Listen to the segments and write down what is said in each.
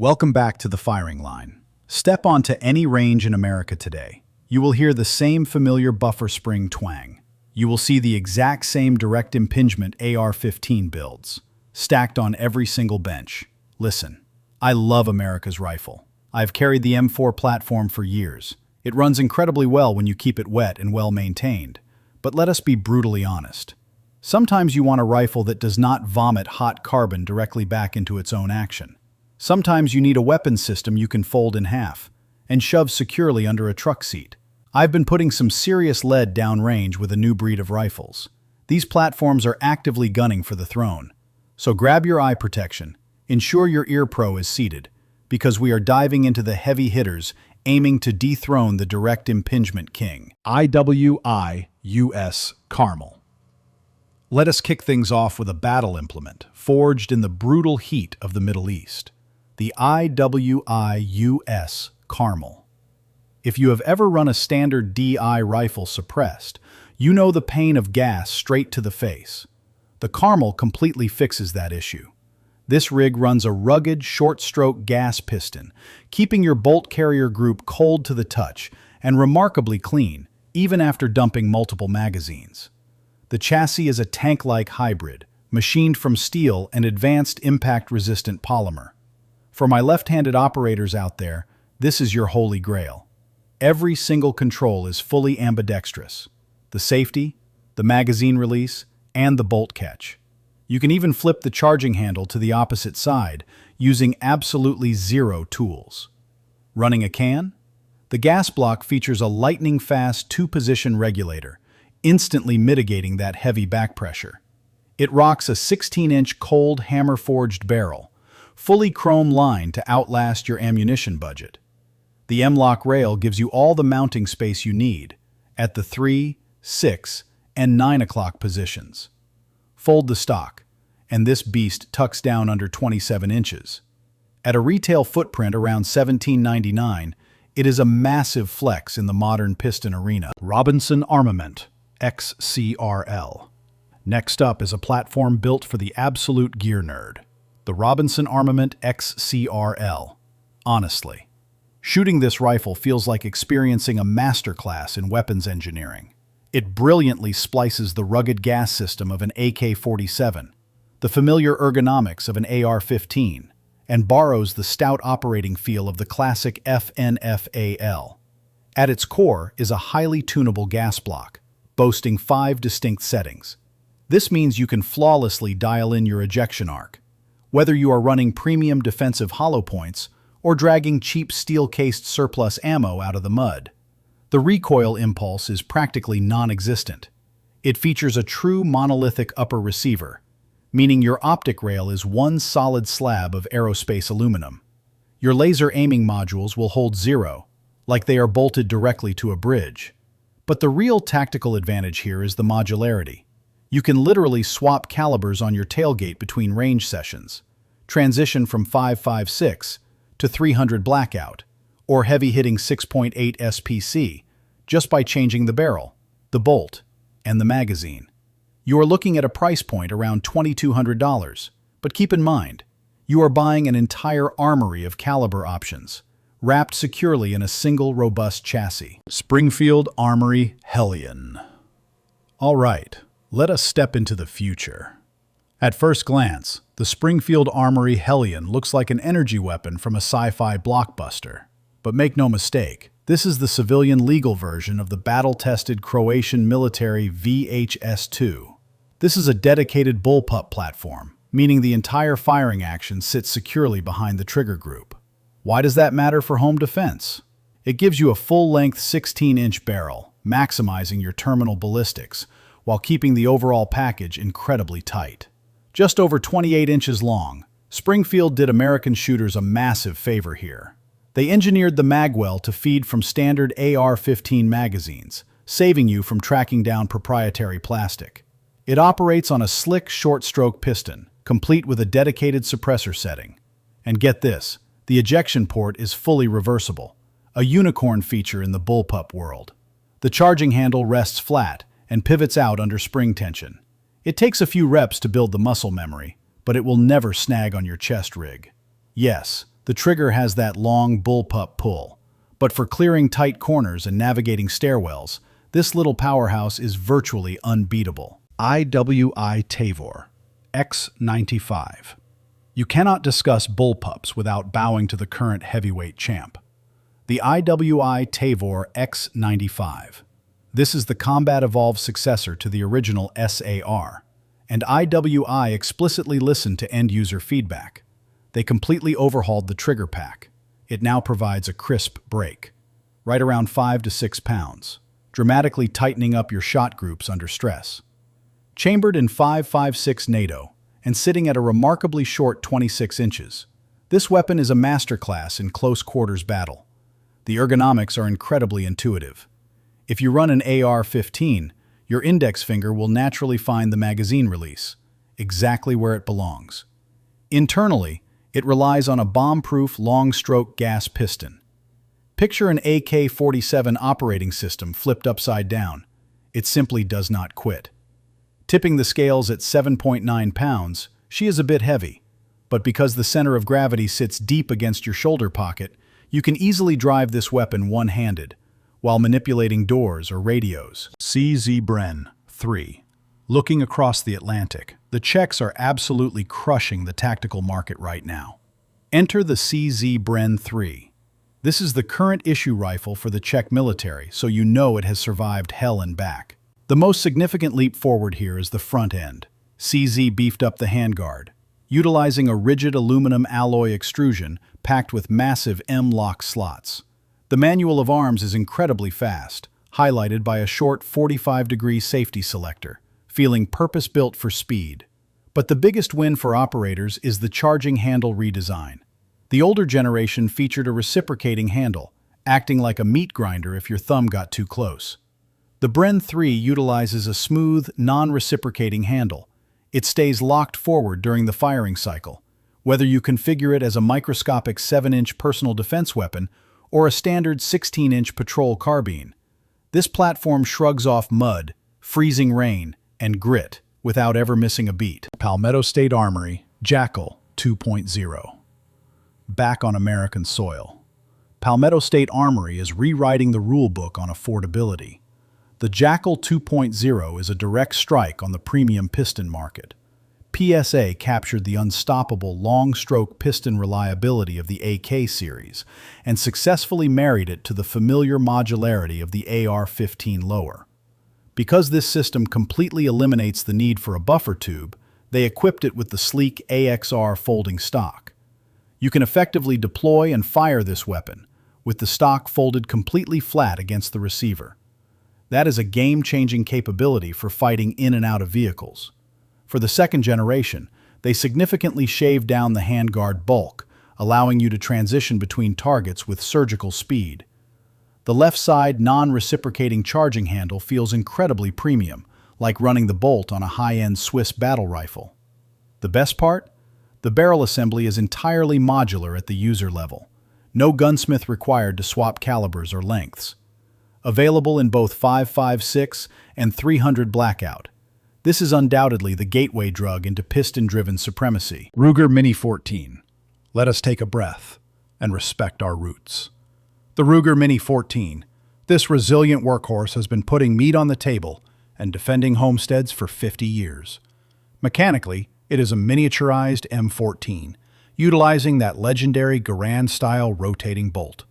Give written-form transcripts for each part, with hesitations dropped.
Welcome back to the firing line. Step onto any range in America today. You will hear the same familiar buffer spring twang. You will see the exact same direct impingement AR-15 builds, stacked on every single bench. Listen, I love America's rifle. I've carried the M4 platform for years. It runs incredibly well when you keep it wet and well maintained. But let us be brutally honest. Sometimes you want a rifle that does not vomit hot carbon directly back into its own action. Sometimes you need a weapon system you can fold in half and shove securely under a truck seat. I've been putting some serious lead downrange with a new breed of rifles. These platforms are actively gunning for the throne. So grab your eye protection, ensure your ear pro is seated, because we are diving into the heavy hitters aiming to dethrone the direct impingement king. IWI-US Carmel. Let us kick things off with a battle implement forged in the brutal heat of the Middle East. The IWI-US Carmel. If you have ever run a standard DI rifle suppressed, you know the pain of gas straight to the face. The Carmel completely fixes that issue. This rig runs a rugged, short-stroke gas piston, keeping your bolt carrier group cold to the touch and remarkably clean, even after dumping multiple magazines. The chassis is a tank-like hybrid, machined from steel and advanced impact-resistant polymer. For my left-handed operators out there, this is your holy grail. Every single control is fully ambidextrous. The safety, the magazine release, and the bolt catch. You can even flip the charging handle to the opposite side using absolutely zero tools. Running a can? The gas block features a lightning-fast two-position regulator, instantly mitigating that heavy back pressure. It rocks a 16-inch cold hammer-forged barrel, fully chrome lined to outlast your ammunition budget. The M-LOK rail gives you all the mounting space you need at the 3, 6, and 9 o'clock positions. Fold the stock, and this beast tucks down under 27 inches. At a retail footprint around $17.99, it is a massive flex in the modern piston arena. Robinson Armament, XCRL. Next up is a platform built for the absolute gear nerd. The Robinson Armament XCRL. Honestly, shooting this rifle feels like experiencing a masterclass in weapons engineering. It brilliantly splices the rugged gas system of an AK-47, the familiar ergonomics of an AR-15, and borrows the stout operating feel of the classic FNFAL. At its core is a highly tunable gas block, boasting 5 distinct settings. This means you can flawlessly dial in your ejection arc, whether you are running premium defensive hollow points or dragging cheap steel-cased surplus ammo out of the mud. The recoil impulse is practically non-existent. It features a true monolithic upper receiver, meaning your optic rail is one solid slab of aerospace aluminum. Your laser aiming modules will hold 0, like they are bolted directly to a bridge. But the real tactical advantage here is the modularity. You can literally swap calibers on your tailgate between range sessions, transition from 5.56 to 300 blackout, or heavy-hitting 6.8 SPC, just by changing the barrel, the bolt, and the magazine. You are looking at a price point around $2,200, but keep in mind, you are buying an entire armory of caliber options, wrapped securely in a single robust chassis. Springfield Armory Hellion. All right, let us step into the future. At first glance, the Springfield Armory Hellion looks like an energy weapon from a sci-fi blockbuster. But make no mistake, this is the civilian legal version of the battle-tested Croatian military VHS-2. This is a dedicated bullpup platform, meaning the entire firing action sits securely behind the trigger group. Why does that matter for home defense? It gives you a full-length 16-inch barrel, maximizing your terminal ballistics, while keeping the overall package incredibly tight. Just over 28 inches long, Springfield did American shooters a massive favor here. They engineered the magwell to feed from standard AR-15 magazines, saving you from tracking down proprietary plastic. It operates on a slick, short-stroke piston, complete with a dedicated suppressor setting. And get this, the ejection port is fully reversible, a unicorn feature in the bullpup world. The charging handle rests flat and pivots out under spring tension. It takes a few reps to build the muscle memory, but it will never snag on your chest rig. Yes, The trigger has that long bullpup pull. But for clearing tight corners and navigating stairwells, this little powerhouse is virtually unbeatable. IWI Tavor X95. You cannot discuss bullpups without bowing to the current heavyweight champ. The IWI Tavor X95. This is the combat-evolved successor to the original SAR, and IWI explicitly listened to end-user feedback. They completely overhauled the trigger pack. It now provides a crisp break, right around 5 to 6 pounds, dramatically tightening up your shot groups under stress. Chambered in 5.56 NATO and sitting at a remarkably short 26 inches, this weapon is a masterclass in close quarters battle. The ergonomics are incredibly intuitive. If you run an AR-15, your index finger will naturally find the magazine release, exactly where it belongs. Internally, it relies on a bomb-proof long-stroke gas piston. Picture an AK-47 operating system flipped upside down. It simply does not quit. Tipping the scales at 7.9 pounds, she is a bit heavy, but because the center of gravity sits deep against your shoulder pocket, you can easily drive this weapon one-handed, while manipulating doors or radios. CZ Bren 3. Looking across the Atlantic, the Czechs are absolutely crushing the tactical market right now. Enter the CZ Bren 3. This is the current issue rifle for the Czech military, so you know it has survived hell and back. The most significant leap forward here is the front end. CZ beefed up the handguard, utilizing a rigid aluminum alloy extrusion packed with massive M-lock slots. The manual of arms is incredibly fast, highlighted by a short 45-degree safety selector, feeling purpose-built for speed. But the biggest win for operators is the charging handle redesign. The older generation featured a reciprocating handle, acting like a meat grinder if your thumb got too close. The Bren 3 utilizes a smooth, non-reciprocating handle. It stays locked forward during the firing cycle, whether you configure it as a microscopic 7-inch personal defense weapon or a standard 16-inch patrol carbine. This platform shrugs off mud, freezing rain, and grit without ever missing a beat. Palmetto State Armory, Jakl 2.0. Back on American soil. Palmetto State Armory is rewriting the rulebook on affordability. The Jakl 2.0 is a direct strike on the premium piston market. PSA captured the unstoppable long-stroke piston reliability of the AK series and successfully married it to the familiar modularity of the AR-15 lower. Because this system completely eliminates the need for a buffer tube, they equipped it with the sleek AXR folding stock. You can effectively deploy and fire this weapon, with the stock folded completely flat against the receiver. That is a game-changing capability for fighting in and out of vehicles. For the second generation, they significantly shaved down the handguard bulk, allowing you to transition between targets with surgical speed. The left side non-reciprocating charging handle feels incredibly premium, like running the bolt on a high-end Swiss battle rifle. The best part? The barrel assembly is entirely modular at the user level. No gunsmith required to swap calibers or lengths. Available in both 5.56 and 300 blackout. This is undoubtedly the gateway drug into piston-driven supremacy. Ruger Mini 14. Let us take a breath and respect our roots. The Ruger Mini 14. This resilient workhorse has been putting meat on the table and defending homesteads for 50 years. Mechanically, it is a miniaturized M14, utilizing that legendary Garand-style rotating bolt.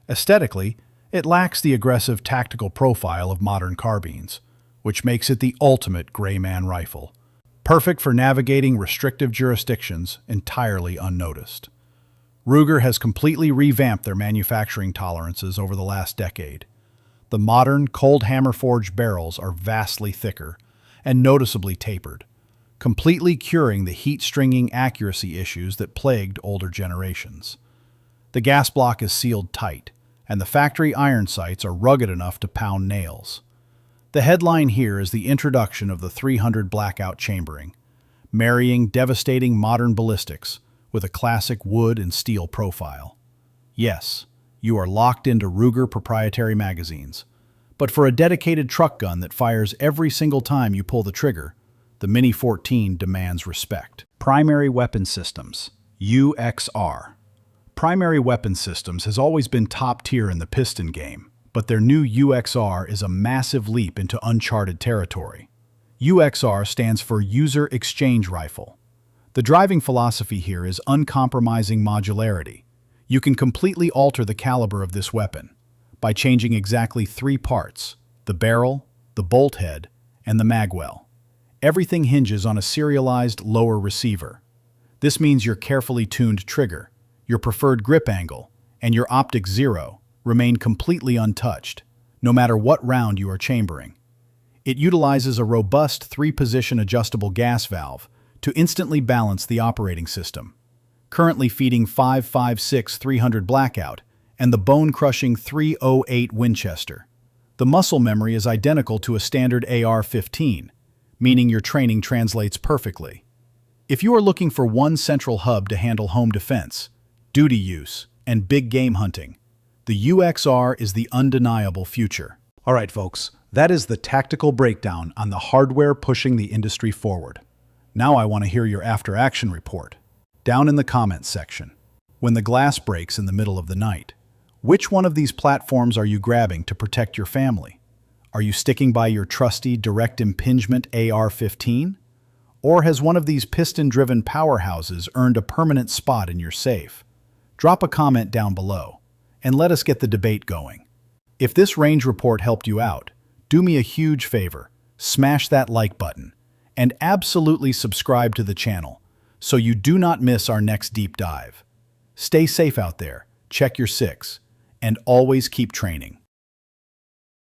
Aesthetically, it lacks the aggressive tactical profile of modern carbines, which makes it the ultimate gray man rifle, perfect for navigating restrictive jurisdictions entirely unnoticed. Ruger has completely revamped their manufacturing tolerances over the last decade. The modern, cold hammer-forged barrels are vastly thicker and noticeably tapered, completely curing the heat-stringing accuracy issues that plagued older generations. The gas block is sealed tight, and the factory iron sights are rugged enough to pound nails. The headline here is the introduction of the 300 blackout chambering, marrying devastating modern ballistics with a classic wood and steel profile. Yes, you are locked into Ruger proprietary magazines, but for a dedicated truck gun that fires every single time you pull the trigger, the Mini 14 demands respect. Primary Weapon Systems, UXR. Primary weapon systems has always been top tier in the piston game, but their new UXR is a massive leap into uncharted territory. UXR stands for User Exchange Rifle. The driving philosophy here is uncompromising modularity. You can completely alter the caliber of this weapon by changing exactly 3 parts: the barrel, the bolt head, and the magwell. Everything hinges on a serialized lower receiver. This means your carefully tuned trigger, your preferred grip angle, and your optic zero remain completely untouched, no matter what round you are chambering. It utilizes a robust 3-position adjustable gas valve to instantly balance the operating system, currently feeding 5.56 300 Blackout and the bone-crushing 308 Winchester. The muscle memory is identical to a standard AR-15, meaning your training translates perfectly. If you are looking for one central hub to handle home defense, duty use, and big game hunting, the UXR is the undeniable future. All right, folks, that is the tactical breakdown on the hardware pushing the industry forward. Now I want to hear your after-action report. Down in the comments section. When the glass breaks in the middle of the night, which one of these platforms are you grabbing to protect your family? Are you sticking by your trusty direct impingement AR-15? Or has one of these piston-driven powerhouses earned a permanent spot in your safe? Drop a comment down below, and let us get the debate going. If this range report helped you out, do me a huge favor, smash that like button, and absolutely subscribe to the channel so you do not miss our next deep dive. Stay safe out there, check your six, and always keep training.